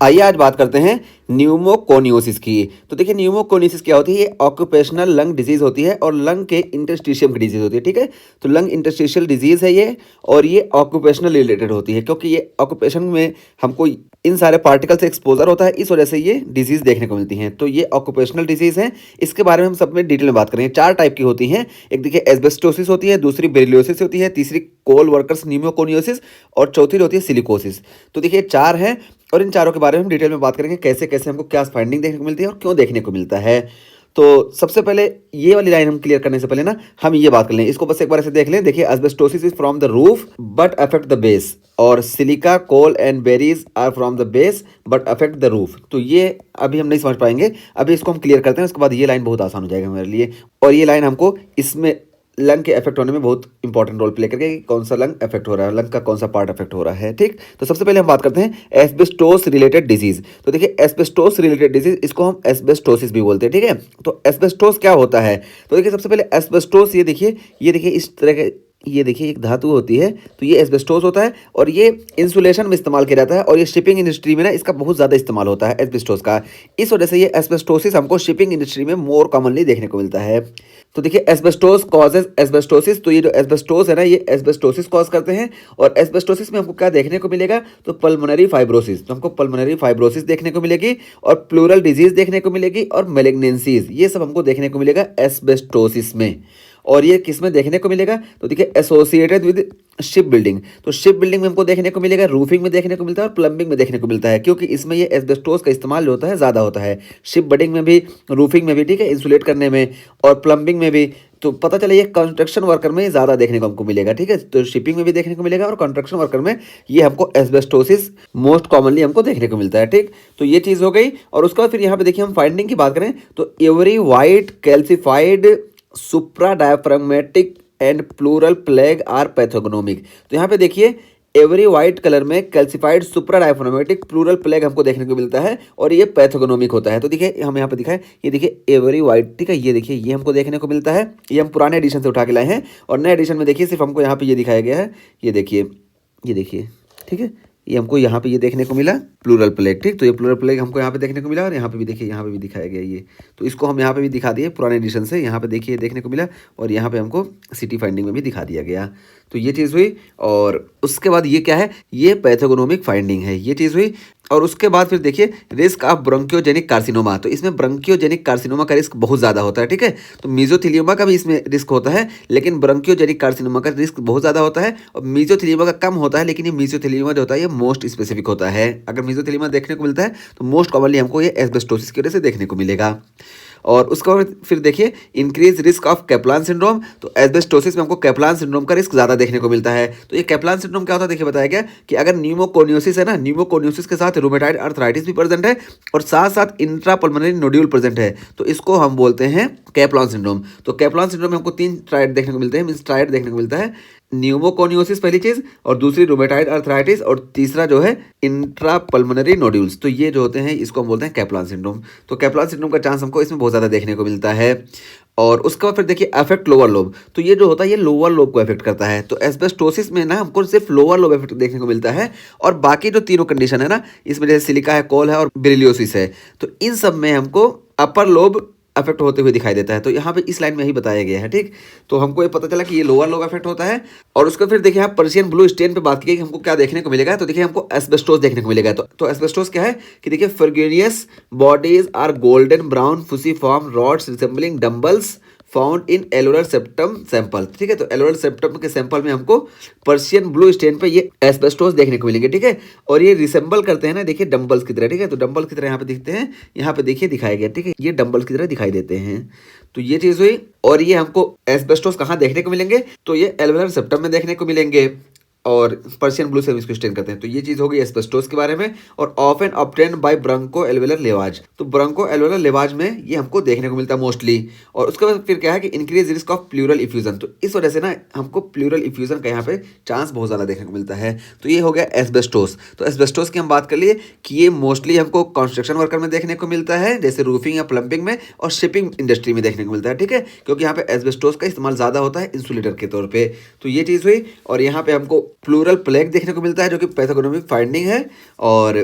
आइए आज बात करते हैं न्यूमोकोनियोसिस की। तो देखिए न्यूमोकोनियोसिस क्या होती है, ये ऑक्यूपेशनल लंग डिजीज़ होती है और लंग के इंटरस्टिशियम की डिजीज़ होती है, ठीक है। तो लंग इंटरस्टिशियल डिजीज़ है ये, और ये ऑक्यूपेशनल रिलेटेड होती है क्योंकि ये ऑक्यूपेशन में हमको इन सारे पार्टिकल से एक्सपोजर होता है, इस वजह से ये डिजीज़ देखने को मिलती हैं। तो ये ऑक्यूपेशनल डिजीज़ है, इसके बारे में हम सब में डिटेल में बात करेंगे। 4 टाइप की होती हैं, एक देखिए एस्बेस्टोसिस होती है, दूसरी बेरिलियोसिस होती है, तीसरी कोल वर्कर्स न्यूमोकोनियोसिस और चौथी होती है सिलिकोसिस। तो देखिए 4 हैं और इन चारों के बारे में हम डिटेल में बात करेंगे, कैसे-कैसे हमको क्या फाइंडिंग देखने को मिलती है और क्यों देखने को मिलता है। तो सबसे पहले ये वाली लाइन हम क्लियर करने से पहले ना हम ये बात कर लें, इसको बस एक बार ऐसे देख लें। देखिए asbestosis is from the roof but affect the base, और silica coal and berries are from the base but affect the roof. तो ये अभी हम नहीं समझ पाएंगे, अभी इसको हम क्लियर करते हैं, उसके बाद ये लाइन बहुत आसान हो जाएगा हमारे लिए। और ये लाइन हमको इसमें लंग के इफेक्ट होने में बहुत इंपॉर्टेंट रोल प्ले करके, कौन सा लंग इफेक्ट हो रहा है, लंग का कौन सा पार्ट इफेक्ट हो रहा है, ठीक। तो सबसे पहले हम बात करते हैं एस्बेस्टोस रिलेटेड डिजीज। तो देखिए एस्बेस्टोस रिलेटेड डिजीज, इसको हम एस्बेस्टोसिस भी बोलते हैं, ठीक है। तो एस्बेस्टोस क्या होता है, तो देखिए सबसे पहले एस्बेस्टोस, ये देखिए इस तरह के, ये देखिए एक धातु होती है, तो ये एस्बेस्टोस होता है और ये इंसुलेशन में इस्तेमाल किया जाता है, और ये शिपिंग इंडस्ट्री में ना इसका बहुत ज़्यादा इस्तेमाल होता है एस्बेस्टोस का। इस वजह से ये एस्बेस्टोसिस हमको शिपिंग इंडस्ट्री में मोर कॉमनली देखने को मिलता है। तो देखिए एस्बेस्टोस कॉजेज एस्बेस्टोसिस, तो ये जो एस्बेस्टोस है ना, ये एस्बेस्टोसिस कॉज करते हैं। और एस्बेस्टोसिस में हमको क्या देखने को मिलेगा, तो पल्मोनरी फाइब्रोसिस, तो हमको पल्मोनरी फाइब्रोसिस देखने को मिलेगी, और प्लूरल डिजीज देखने को मिलेगी, और मेलिग्नेंसीज, ये सब हमको देखने को मिलेगा एस्बेस्टोसिस में। और ये किस में देखने को मिलेगा, तो देखिए एसोसिएटेड विद शिप बिल्डिंग, तो शिप बिल्डिंग में हमको देखने को मिलेगा, रूफिंग में देखने को मिलता है और प्लम्बिंग में देखने को मिलता है, क्योंकि इसमें ये एस्बेस्टोस का इस्तेमाल जो होता है ज़्यादा होता है, शिप बिल्डिंग में भी, रूफिंग में भी, ठीक है, इंसुलेट करने में, और प्लम्बिंग में भी। तो पता चला ये कंस्ट्रक्शन वर्कर में ज़्यादा देखने को हमको मिलेगा, ठीक है। तो शिपिंग में भी देखने को मिलेगा और कंस्ट्रक्शन वर्कर में ये हमको एस्बेस्टोसिस मोस्ट कॉमनली हमको देखने को मिलता है, ठीक। तो ये चीज़ हो गई। और उसके बाद फिर यहाँ पे देखिए हम फाइंडिंग की बात करें, तो every white calcified supra diaphragmatic and pleural plaque are pathognomonic. तो यहाँ पे देखिए एवरी वाइट कलर में calcified supra diaphragmatic pleural plaque हमको देखने को मिलता है, और ये पैथोगनोमिक होता है। तो देखिए हम यहाँ पे दिखाएं, ये देखिए एवरी वाइट, ठीक है, ये देखिए ये हमको देखने को मिलता है, ये हम पुराने एडिशन से उठा के लाए हैं, और नए एडिशन में देखिए सिर्फ हमको यहाँ पे ये दिखाया गया है, ये देखिए, ठीक है, ये हमको यहाँ पे ये देखने को मिला प्लूरल प्लेग, ठीक। तो ये प्लूरल प्लेग हमको यहाँ पे देखने को मिला, और यहाँ पे भी देखिए, यहाँ पे भी दिखाया गया ये, तो इसको हम यहाँ पे भी दिखा दिए पुराने एडिशन से, यहाँ पे देखिए देखने को मिला, और यहाँ पे हमको सिटी फाइंडिंग में भी दिखा दिया गया। तो ये चीज़ हुई। और उसके बाद ये क्या है, ये पैथोगोनोमिक फाइंडिंग है, ये चीज़ हुई। और उसके बाद फिर देखिए रिस्क ऑफ ब्रोंकियोजेनिक कार्सिनोमा, तो इसमें ब्रोंकियोजेनिक कार्सिनोमा का रिस्क बहुत ज़्यादा होता है, ठीक है। तो मीजोथेलियोमा का भी इसमें रिस्क होता है, लेकिन ब्रोंकियोजेनिक कार्सिनोमा का रिस्क बहुत ज़्यादा होता है, और मीजोथेलियोमा का कम होता है, लेकिन ये मीजोथेलियोमा जो होता है ये मोस्ट स्पेसिफिक होता है। अगर मीजोथेलियोमा देखने को मिलता है तो मोस्ट कॉमनली हमको ये एस्बेस्टोसिस की वजह से देखने को मिलेगा। और उसके बाद फिर देखिए increase risk of Kaplan syndrome, तो एस्बेस्टोसिस में हमको कैप्लान सिंड्रोम का रिस्क ज़्यादा देखने को मिलता है। तो ये कैप्लान सिंड्रोम क्या होता है, देखिए बताया गया कि अगर न्यूमोकोनियोसिस है ना, न्यूमोकोनियोसिस के साथ रूमेटाइड अर्थराइटिस भी प्रेजेंट है, और साथ साथ इंट्रापल्मोनरी नोड्यूल प्रेजेंट है, तो इसको हम बोलते हैं कैप्लान सिंड्रोम। तो कैप्लान सिंड्रोम में हमको 3 ट्राइड देखने को मिलते हैं, मीन्स ट्राइड देखने को मिलता है, न्यूमोकोनियोसिस पहली चीज, और दूसरी रूमेटाइड अर्थराइटिस, और तीसरा जो है इंट्रापल्मोनरी नोड्यूल्स। तो ये जो होते हैं इसको हम बोलते हैं कैप्लान सिंड्रोम। तो कैप्लान सिंड्रोम का चांस हमको इसमें बहुत ज़्यादा देखने को मिलता है। और उसके बाद फिर देखिए अफेक्ट लोअर लोब, तो ये जो होता है ये लोअर लोब को अफेक्ट करता है। तो एस्बेस्टोसिस में ना हमको सिर्फ लोअर लोब इफेक्ट देखने को मिलता है, और बाकी जो तीनों कंडीशन है ना, इसमें जैसे सिलिका है, कोल है और बेरिलियोसिस है, तो इन सब में हमको अपर लोब अफेक्ट होते हुए दिखाई देता है। तो यहाँ पे इस लाइन में ही बताया गया है, ठीक। तो हमको ये पता चला कि ये लोअर लोब अफेक्ट होता है। और उसको फिर देखिए आप पर्शियन ब्लू स्टेन पे बात की कि हमको क्या देखने को मिलेगा, तो देखिए हमको एस्बेस्टोस देखने को मिलेगा। तो एस्बेस्टोस क्या है कि देखिए ferruginous bodies are golden brown fusiform rods resembling dumbbells found in alveolar septum sample, ठीक है। तो एलोरल सेप्टम के सैंपल में हमको पर्शियन ब्लू स्टेन पे ये एस्बेस्टोस देखने को मिलेंगे, ठीक है। और ये रिसेंबल करते हैं ना, देखिए डंबल्स की तरह, ठीक है। तो डंबल्स की तरह यहाँ पे दिखते हैं, यहाँ पे देखिए दिखाया गया, ठीक है, ये डंबल्स की तरह दिखाई देते हैं। तो ये चीज़ हुई। और ये हमको एस्बेस्टोस कहाँ देखने को मिलेंगे, तो ये एलोरल सेप्टम में देखने को मिलेंगे, और पर्शियन ब्लू से हम इसको स्टेन करते हैं। तो ये चीज़ हो गई एस्बेस्टोस के बारे में। और often obtain by broncho alveolar lavage, तो ब्रोंको एल्वेलर लेवाज में ये हमको देखने को मिलता है मोस्टली। और उसके बाद फिर क्या है कि increase risk of pleural effusion, तो इस वजह से ना हमको प्लूरल इफ्यूजन का यहाँ पे चांस बहुत ज़्यादा देखने को मिलता है। तो ये हो गया एस्बेस्टोस। तो एस्बेस्टोस की हम बात कर लिए कि ये मोस्टली हमको कंस्ट्रक्शन वर्कर में देखने को मिलता है, जैसे रूफिंग या प्लम्बिंग में, और शिपिंग इंडस्ट्री में देखने को मिलता है, ठीक है, क्योंकि यहाँ पे एस्बेस्टोस का इस्तेमाल ज़्यादा होता है इंसुलेटर के तौर पर। तो ये चीज़ हुई। और यहाँ पे हमको प्लूरल प्लेग देखने को मिलता है, जो कि पैथोगोनोमिक फाइंडिंग है। और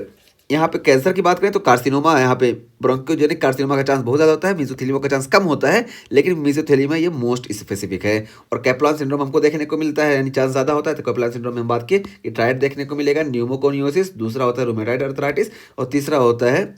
यहाँ पे कैंसर की बात करें तो कार्सिनोमा, यहाँ पे ब्रोंकोजेनिक कार्सिनोमा का चांस बहुत ज़्यादा होता है, मेसोथेलिoma का चांस कम होता है, लेकिन मेसोथेलिoma ये मोस्ट स्पेसिफिक है। और कैप्लान सिंड्रोम हमको देखने को मिलता है, यानी चांस ज़्यादा होता है। तो कैप्लान सिंड्रोम में हम बात की कि ट्राइड देखने को मिलेगा, न्यूमोकोनियोसिस, दूसरा होता है रूमेटॉइड अर्थराइटिस और तीसरा होता है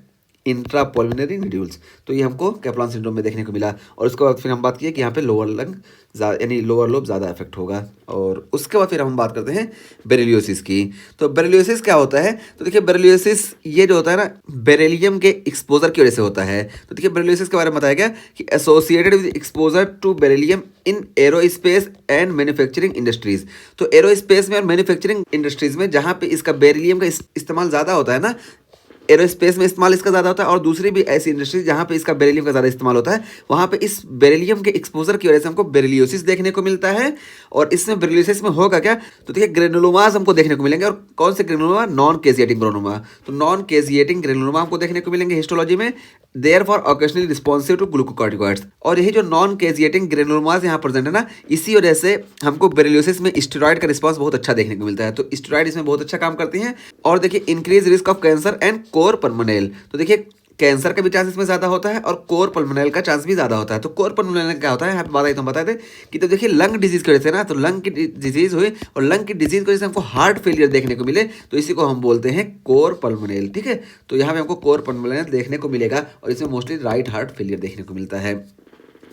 इंट्रापल्मोनरी नोड्यूल्स। तो ये हमको कैप्लान सिंड्रोम में देखने को मिला। और उसके बाद फिर हम बात किए कि यहाँ पे लोअर लंग यानी लोअर लोब ज़्यादा इफेक्ट होगा। और उसके बाद फिर हम बात करते हैं बेरिलियोसिस की। तो बेरिलियोसिस क्या होता है? तो देखिए बेरिलियोसिस ये जो होता है ना, बेरिलियम के एक्सपोजर की वजह से होता है। तो देखिए बेरिलियोसिस के बारे में बताया गया कि associated with exposure to beryllium in aerospace and manufacturing industries. तो एरोस्पेस में और मैन्युफैक्चरिंग इंडस्ट्रीज में जहाँ पे इसका बेरिलियम का इस्तेमाल ज़्यादा होता है ना, एरोस्पेस में इस्तेमाल इसका ज़्यादा होता है और दूसरी भी ऐसी इंडस्ट्री जहाँ पे इसका बेरिलियम का ज़्यादा इस्तेमाल होता है, वहाँ पे इस बेरिलियम के एक्सपोजर की वजह से हमको बेरिलियोसिस देखने को मिलता है। और इसमें बेरिलियोसिस में होगा क्या? तो देखिए ग्रेनुलोमास हमको देखने को मिलेंगे। और कौन से ग्रेनुलोमा? Non caseating granuloma. तो नॉन केजिएटिंग ग्रेनुलोमा हमको देखने को मिलेंगे हिस्टोलॉजी में, therefore occasionally responsive to glucocorticoids. और यही जो नॉन केजिएटिंग ग्रेनुलोमास यहाँ प्रेजेंट है ना, इसी वजह से हमको बेरिलियोसिस में स्टेरॉइड का रिस्पॉन्स बहुत अच्छा देखने को मिलता है। तो स्टेरॉइड इसमें बहुत अच्छा काम करती हैं। और देखिए increase risk of cancer and core pulmonale. तो देखिए कैंसर का भी चांस इसमें ज़्यादा होता है और कोर पल्मोनेल का चांस भी ज़्यादा होता है। तो कोर पल्मोनेल क्या होता है यहाँ पे बताइए, तो हम बताए थे कि तो देखिए लंग डिजीज की वजह से ना, तो लंग की डिजीज हुई और लंग की डिजीज की वजह से हमको हार्ट फेलियर देखने को मिले, तो इसी को हम बोलते हैं कोर पल्मोनेल। ठीक है, तो यहाँ पे हमको कोर पल्मोनेल देखने को मिलेगा और इसमें मोस्टली राइट हार्ट फेलियर देखने को मिलता है।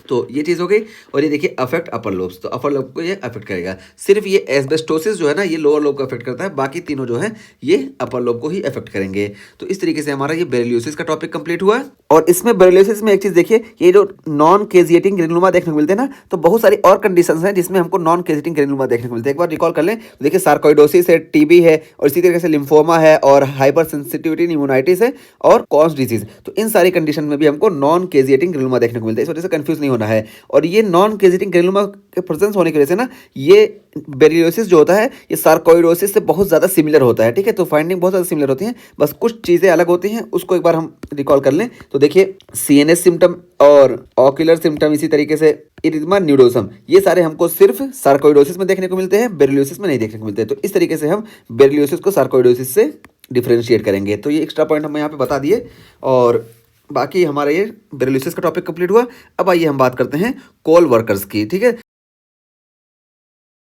तो ये चीज़ हो गई। और ये देखिए अफेक्ट अपर लोब्स, तो अपर लोब को ये अफेक्ट करेगा। सिर्फ ये एस्बेस्टोसिस जो है ना, ये लोअर लोब को अफेक्ट करता है, बाकी तीनों जो है ये अपर लोब को ही अफेक्ट करेंगे। तो इस तरीके से हमारा ये बेरिलियोसिस का टॉपिक कंप्लीट हुआ। और इसमें बेरिलियोसिस में एक चीज़ देखिए, ये जो नॉन केजिएटिंग ग्रेनुलोमा देखने को मिलते हैं ना, तो बहुत सारी और कंडीशंस हैं जिसमें हमको नॉन केजिएटिंग ग्रेनुलोमा देखने को मिलते हैं। एक बार रिकॉल कर लें, तो देखिए सार्कोइडोसिस है, टीबी है, और इसी तरीके से लिम्फोमा है, और हाइपर सेंसिटिविटी न्यूमोनाइटिस है, और कॉन्स डिजीज। तो इन सारी कंडीशन में भी हमको नॉन केजिएटिंग ग्रेनुलोमा देखने को मिलता है। इस वजह से कंफ्यूज नहीं होना है। और ये नॉन केजिएटिंग ग्रेनुलोमा के प्रेजेंस होने की वजह से ना, ये बेरिलियोसिस जो होता है ये सार्कोइडोसिस से बहुत ज़्यादा सिमिलर होता है। ठीक है, तो फाइंडिंग बहुत ज़्यादा सिमिलर होती हैं, बस कुछ चीज़ें अलग होती हैं, उसको एक बार हम रिकॉल कर लें। तो देखिए सीएनएस सिम्टम और ऑक्यूलर सिम्टम, इसी तरीके से इरिथमा न्यूडोसम, ये सारे हमको सिर्फ सार्कोइडोसिस में देखने को मिलते हैं, बेरिलियोसिस में नहीं देखने को मिलते हैं। तो इस तरीके से हम बेरिलियोसिस को सार्कोइडोसिस से डिफ्रेंशिएट करेंगे। तो ये एक्स्ट्रा पॉइंट हम यहाँ पे बता दिए। और बाकी हमारा ये बेरिलियोसिस का टॉपिक कंप्लीट हुआ। अब आइए हम बात करते हैं कोल वर्कर्स की। ठीक है,